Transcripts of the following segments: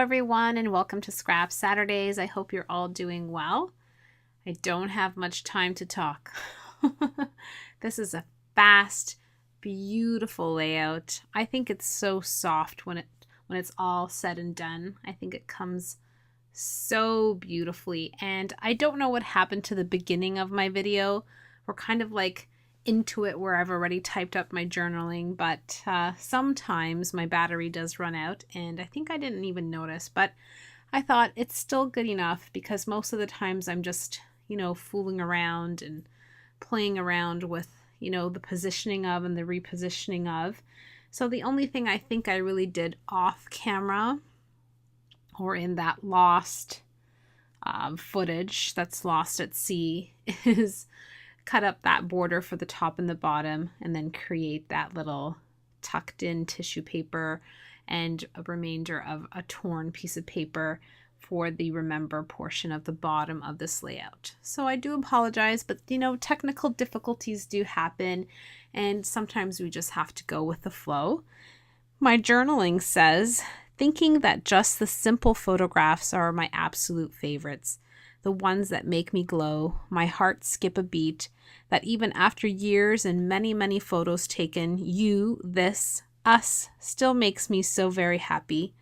everyone, and welcome to Scrap Saturdays. I hope you're all doing well. I don't have much time to talk. This is a fast, beautiful layout. I think it's so soft when it's all said and done. I think it comes so beautifully, and I don't know what happened to the beginning of my video. We're kind of like into it where I've already typed up my journaling, but sometimes my battery does run out, and I think I didn't even notice, but I thought it's still good enough because most of the times I'm just, fooling around and playing around with, the positioning of and the repositioning of. So the only thing I think I really did off camera or in that lost footage that's lost at sea is cut up that border for the top and the bottom and then create that little tucked in tissue paper and a remainder of a torn piece of paper for the remember portion of the bottom of this layout. So I do apologize, but technical difficulties do happen and sometimes we just have to go with the flow. My journaling says, thinking that just the simple photographs are my absolute favorites. The ones that make me glow, my heart skip a beat, that even after years and many, many photos taken, you, this, us, still makes me so very happy.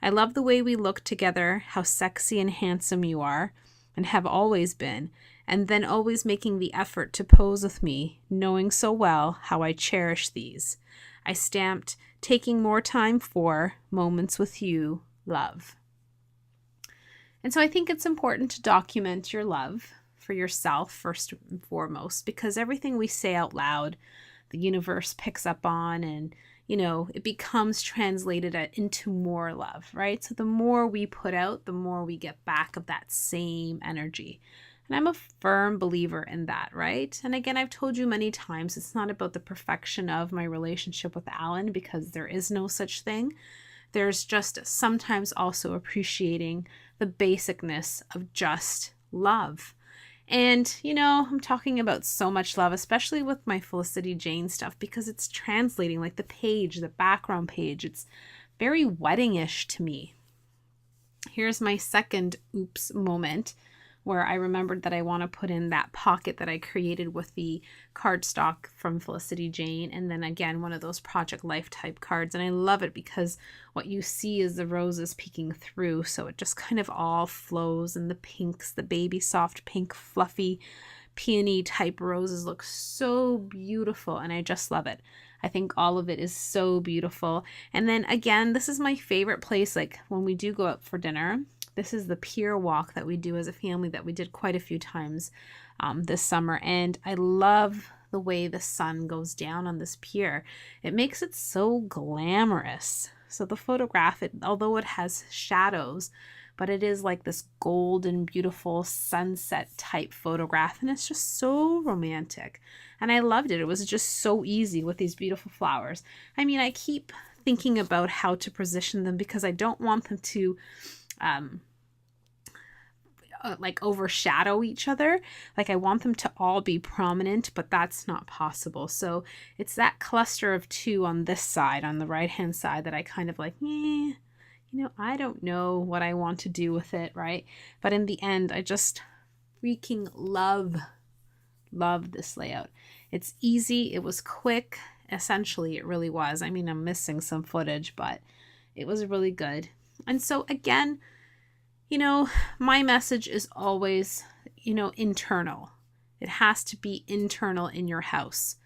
I love the way we look together, how sexy and handsome you are, and have always been, and then always making the effort to pose with me, knowing so well how I cherish these. I stamped, taking more time for moments with you, love. And so I think it's important to document your love for yourself first and foremost, because everything we say out loud, the universe picks up on and, it becomes translated into more love, right? So the more we put out, the more we get back of that same energy. And I'm a firm believer in that, right? And again, I've told you many times, it's not about the perfection of my relationship with Alan because there is no such thing. There's just sometimes also appreciating the basicness of just love. And, I'm talking about so much love, especially with my Felicity Jane stuff, because it's translating like the page, the background page. It's very wedding-ish to me. Here's my second oops moment where I remembered that I want to put in that pocket that I created with the cardstock from Felicity Jane. And then again, one of those Project Life type cards. And I love it because what you see is the roses peeking through. So it just kind of all flows, and the pinks, the baby soft pink, fluffy, peony type roses look so beautiful. And I just love it. I think all of it is so beautiful. And then again, this is my favorite place. Like when we do go out for dinner, this is the pier walk that we do as a family that we did quite a few times this summer. And I love the way the sun goes down on this pier. It makes it so glamorous. So the photograph, although it has shadows, but it is like this golden, beautiful sunset type photograph. And it's just so romantic. And I loved it. It was just so easy with these beautiful flowers. I mean, I keep thinking about how to position them because I don't want them to like overshadow each other. Like I want them to all be prominent, but that's not possible. So it's that cluster of two on this side, on the right hand side, that I kind of like, I don't know what I want to do with it, right? But in the end, I just freaking love this layout. It's easy. It was quick. Essentially, it really was. I mean, I'm missing some footage, but it was really good. And so again, my message is always, internal. It has to be internal in your house.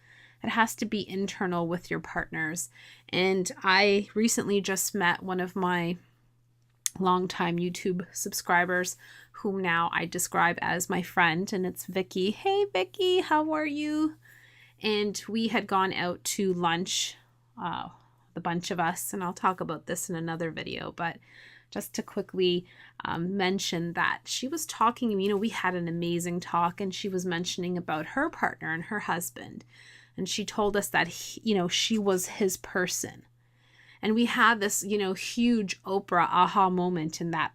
It has to be internal with your partners. And I recently just met one of my longtime YouTube subscribers, whom now I describe as my friend, and it's Vicky. Hey, Vicky, how are you? And we had gone out to lunch, the bunch of us, and I'll talk about this in another video, but just to quickly mention that she was talking, we had an amazing talk, and she was mentioning about her partner and her husband. And she told us that, she was his person. And we had this, huge Oprah aha moment in that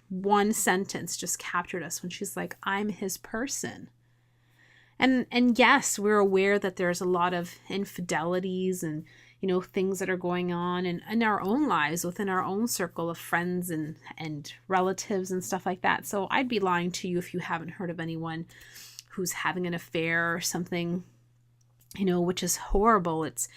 one sentence just captured us when she's like, I'm his person. And yes, we're aware that there's a lot of infidelities and, things that are going on in our own lives, within our own circle of friends and relatives and stuff like that. So I'd be lying to you if you haven't heard of anyone who's having an affair or something, which is horrible. It's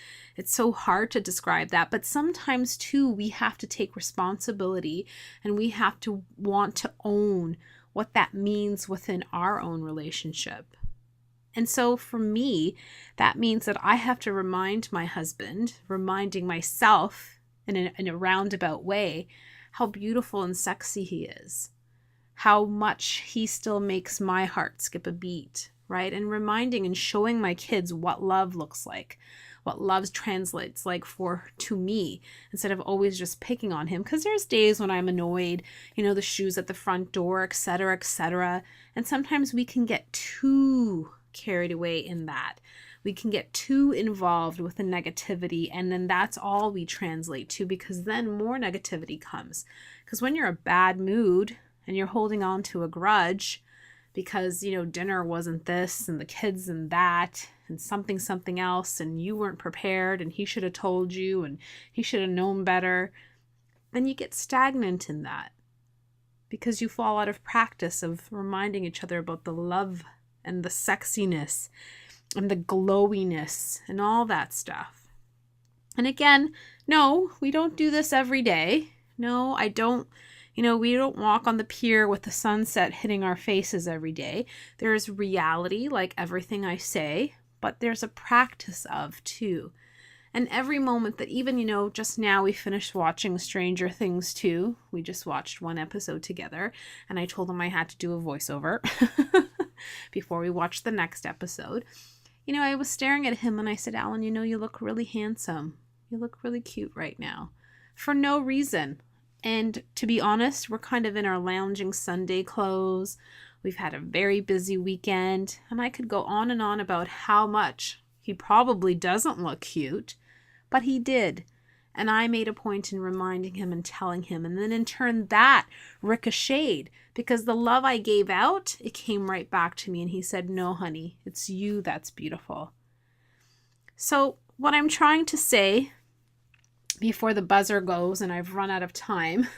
so hard to describe that. But sometimes too, we have to take responsibility and we have to want to own what that means within our own relationship. And so for me, that means that I have to remind my husband, reminding myself in a roundabout way, how beautiful and sexy he is, how much he still makes my heart skip a beat, right? And reminding and showing my kids what love looks like, what love translates like to me, instead of always just picking on him. Because there's days when I'm annoyed, the shoes at the front door, etc., etc. And sometimes we can get too carried away in that. We can get too involved with the negativity, and then that's all we translate to, because then more negativity comes. Because when you're in a bad mood and you're holding on to a grudge because, dinner wasn't this and the kids and that and something else, and you weren't prepared and he should have told you and he should have known better, then you get stagnant in that because you fall out of practice of reminding each other about the love and the sexiness and the glowiness and all that stuff. And again, no, we don't do this every day. No, I don't. We don't walk on the pier with the sunset hitting our faces every day. There's reality, like everything I say, but there's a practice of too. And every moment that even, just now we finished watching Stranger Things 2. We just watched one episode together, and I told him I had to do a voiceover before we watched the next episode. I was staring at him and I said, Alan, you look really handsome. You look really cute right now. For no reason. And to be honest, we're kind of in our lounging Sunday clothes. We've had a very busy weekend, and I could go on and on about how much he probably doesn't look cute, but he did. And I made a point in reminding him and telling him, and then in turn that ricocheted, because the love I gave out, it came right back to me, and he said, no, honey, it's you that's beautiful. So what I'm trying to say before the buzzer goes and I've run out of time,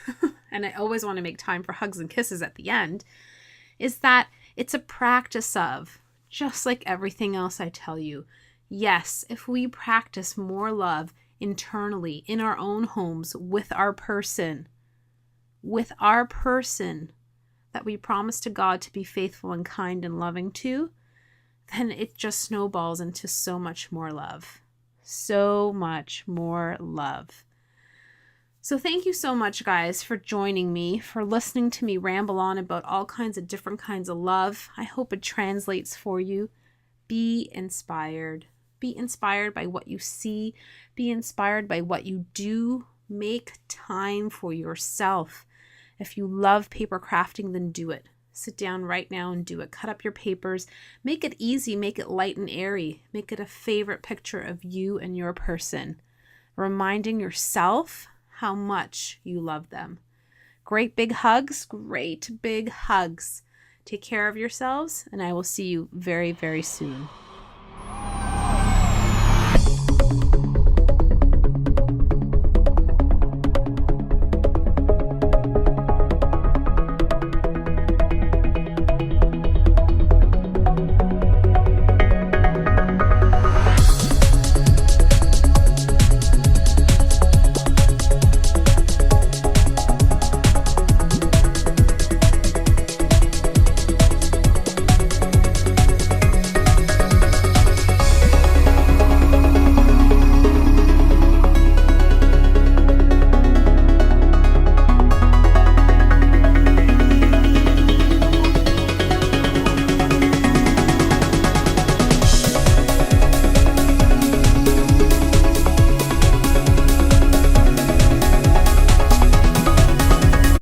and I always want to make time for hugs and kisses at the end, is that it's a practice of, just like everything else I tell you, yes, if we practice more love internally in our own homes with our person that we promise to God to be faithful and kind and loving to, then it just snowballs into so much more love. So much more love. So thank you so much, guys, for joining me, for listening to me ramble on about all kinds of different kinds of love. I hope it translates for you. Be inspired. Be inspired by what you see. Be inspired by what you do. Make time for yourself. If you love paper crafting, then do it. Sit down right now and do it. Cut up your papers. Make it easy. Make it light and airy. Make it a favorite picture of you and your person, reminding yourself how much you love them. Great big hugs. Great big hugs. Take care of yourselves, and I will see you very, very soon.